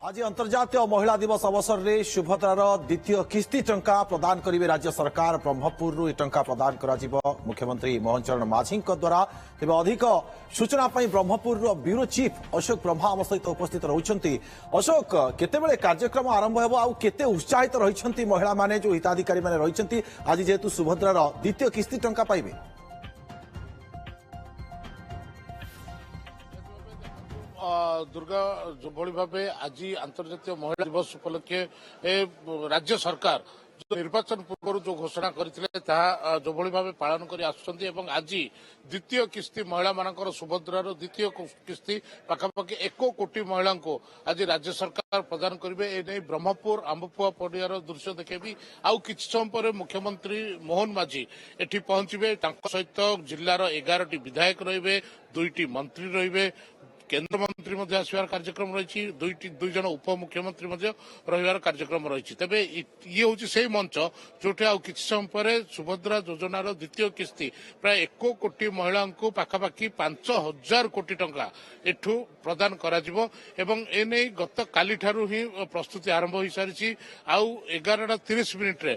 आज अंतर्जातीय महिला दिवस अवसर में सुभद्रार द्वितीय किस्ती टंका प्रदान करेंगे राज्य सरकार। ब्रह्मपुर टंका प्रदान कर मुख्यमंत्री मोहन चरण माझी द्वारा। तेज अधिक सूचना ब्रह्मपुर ब्यूरो चीफ अशोक ब्रह्मा आम सहित उपस्थित रही। अशोक, केतेबेले कार्यक्रम आरंभ हो आउ केते उत्साहित रही महिला माने जो हिताधिकारी माने रही आज जेहेतु सुभद्रार द्वितीय किस्ती टंका पाइबे? दुर्गा जो भाव आज अंतर्जातीय महिला दिवस उपलक्षे राज्य सरकार जो निर्वाचन पूर्व जो घोषणा करते जो भाव पालन कर आज द्वितीय किस्ती महिला मानकर सुभद्रार द्वितीय किस्ती पाखापाखि 1 कोटी महिला को आज राज्य सरकार प्रदान करेंगे। एने ब्रह्मपुर आंबपुआ पड़ियार दृश्य देखेबी। आउ किछि समय पर मुख्यमंत्री मोहन माझी एठी पहुंचे। सहित जिलार 11टी विधायक रहिबे, 2टी मंत्री रहिबे, केंद्र मंत्री आसवार कार्यक्रम रही, दुई जन उपमुख्यमंत्री रही कार्यक्रम रही। तेबे ये हूँ से मंच जो किसी समय पर सुभद्रा योजनार द्वितीय किस्ती प्राय 1 कोटी महिला को पाखापाखि 5,000 कोटी टंका एठू प्रदान करा एवं एने गत काली ठारू ही प्रस्तुति आरंभ हो सारी। आउ 11:30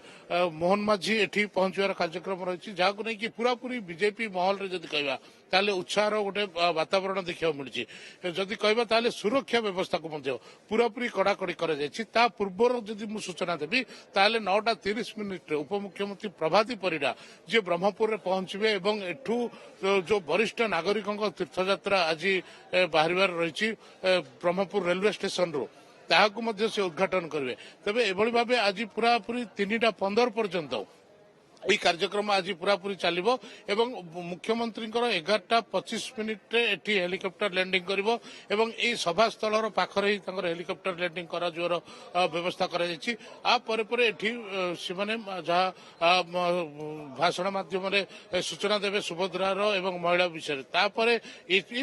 मोहन माझी एठी पहुंचवार कार्यक्रम रही, जहां को नहीं पूरापूरी बीजेपी महल रे जदि कहबा ताले उत्साहर गोटे वातावरण देखा मिली। जदि कहबा ताले सुरक्षा व्यवस्था को पूरापूरी कड़ाकड़ी करा पूर्वर जदि मु सूचना देवी ताले 9:30 उपमुख्यमंत्री प्रभाती परिडा जी ब्रह्मपुर में पहुंचे एवं एठू जो वरिष्ठ नागरिकों तीर्थयात्रा आज बाहर रही ब्रह्मपुर रेलवे स्टेशन रू ताकू से उद्घाटन करेंगे। तेज एभली भाव आज पूरापूरी 3:15 पर्यंत यह कार्यक्रम आज पूरापूरी चलो एवं मुख्यमंत्री 11:25 एटी हेलिकप्टर लैंडिंग करिवो एवं यह सभास्थल पाखरे ही हेलिकप्टर लैंडिंग करा व्यवस्था भाषण माध्यम सूचना देवे सुभद्रार एवं महिला विषय।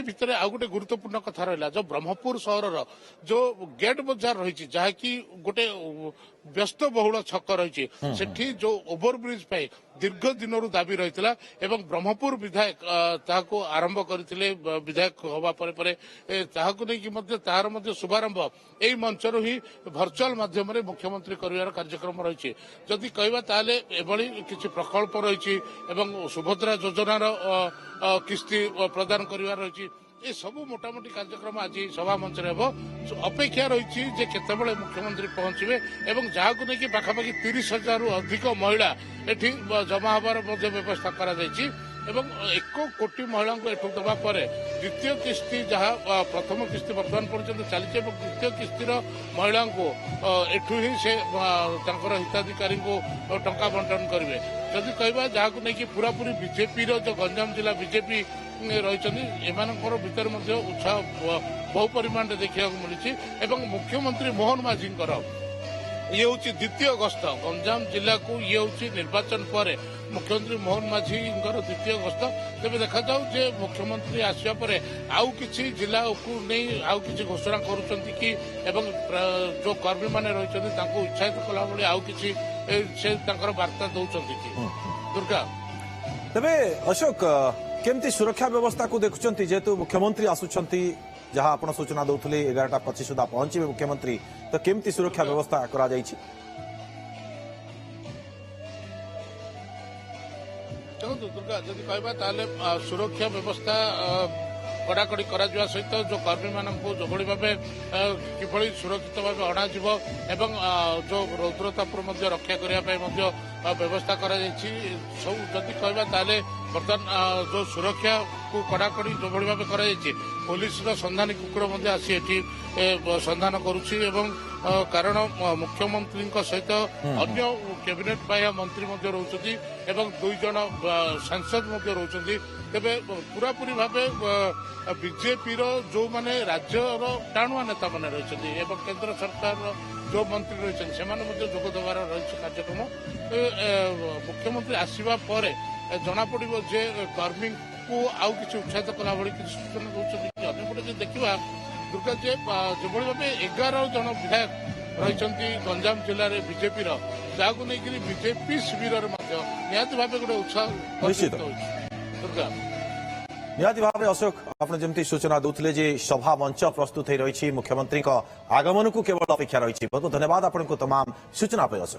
भितर आउ गोटे गुरुत्वपूर्ण कथा रहा जो ब्रह्मपुर सहर जो गेट बजार रही जहाँकि गोटे व्यस्त बहुल छक रही सेठी जो ओभरब्रिज दीर्घ दिन दाबी रही एवं ब्रह्मपुर विधायक ताको आरंभ करते विधायक हवा तार शुभारंभ यही मंचर ही भर्चुआल माध्यम मुख्यमंत्री कर कार्यक्रम रही। जदि कहबा ताले एभली किछि प्रकल्प रही सुभद्रा योजनार किस्ती प्रदान कर रही। ये सब मोटामोटी कार्यक्रम आज सभा मंच अपेक्षा रही केतबेले मुख्यमंत्री पहुंचे एवं जहाँ को लेकिन पाखापाखि 30,000 अधिक महिला एठी जमा हबार व्यवस्था करा जायछि एवं 1 कोटी महिला को एठू दबा पर द्वितीय किस्ती जहाँ प्रथम किस्ती वर्तमान पर्यंत चली द्वितीय किस्तीर महिला को एठू ही से हिताधिकारी को टंका बंटन करेंगे। जदि कहबा जहाँ को लेकिन पूरापूरी बीजेपी जो गंजाम जिला बीजेपी रही भीतर उत्साह बहु परिमाण देखा मिली एवं मुख्यमंत्री मोहन माझी ये हूँ द्वितीय गस्त गंजाम जिला को ये हूँ निर्वाचन पर मुख्यमंत्री मोहन माझी द्वितीय गस्त। तेज देखा जाऊ जे मुख्यमंत्री आसवा पर आउ किछि जिला को नहीं आउ किछि घोषणा करुछंती कि एवं जो कर्मी माने रहिछंती तांको उत्साहित कला भली आउ किछि से तांकर वार्ता दउछंती कि दुर्गा। तबे अशोक, केमती सुरक्षा व्यवस्था को देखुंत जेहेतु मुख्यमंत्री आसुंच जहां आप सूचना दौले 11:25 सुधा पहुंचे मुख्यमंत्री, तो केमती सुरक्षा व्यवस्था करा जायछि? दुर्गा जदि कहबा ताले सुरक्षा व्यवस्था कड़ाकड़ी करा सहित जो कर्मी मान जो भाव किभली सुरक्षित भाव अणाजिव एवं जो रौद्रतापुर रक्षा करने व्यवस्था करा सब जदि कहबा ताले बर्तमान जो सुरक्षा को कड़ाकड़ी जो भाव कर पुलिस संधानी कुकुर आसी एठी संधान करुछि एवं कारण मुख्यमंत्री सहित अन्य कैबिनेट बाह्य मंत्री रोचती एवं 2 जन सांसद रोचती। तेबे पूरापूरी भाव बीजेपी जो माने राज्यर टाणुआ नेता मैंने रही एवं केंद्र सरकार जो मंत्री रही से जोगदेवार रही कार्यक्रम। मुख्यमंत्री आसवा पर जना पड़ो जे कर्मी को आउ कि उत्साहित कला भाई कि सूचना दूसरी अन्यपटे देखा दुर्गा जे जो भाव 11 जन विधायक रही गंजाम जिले में बीजेपी जहाँ को लेकिन बीजेपी शिविर निहत भाव गोटे उत्साह दुर्गा। निहाती भाव अशोक आप जमी सूचना दूसरे जे सभा मंच प्रस्तुत हो रही मुख्यमंत्री आगमन को केवल अपेक्षा रही बहुत बहुत धन्यवाद आपको तमाम सूचना अशोक।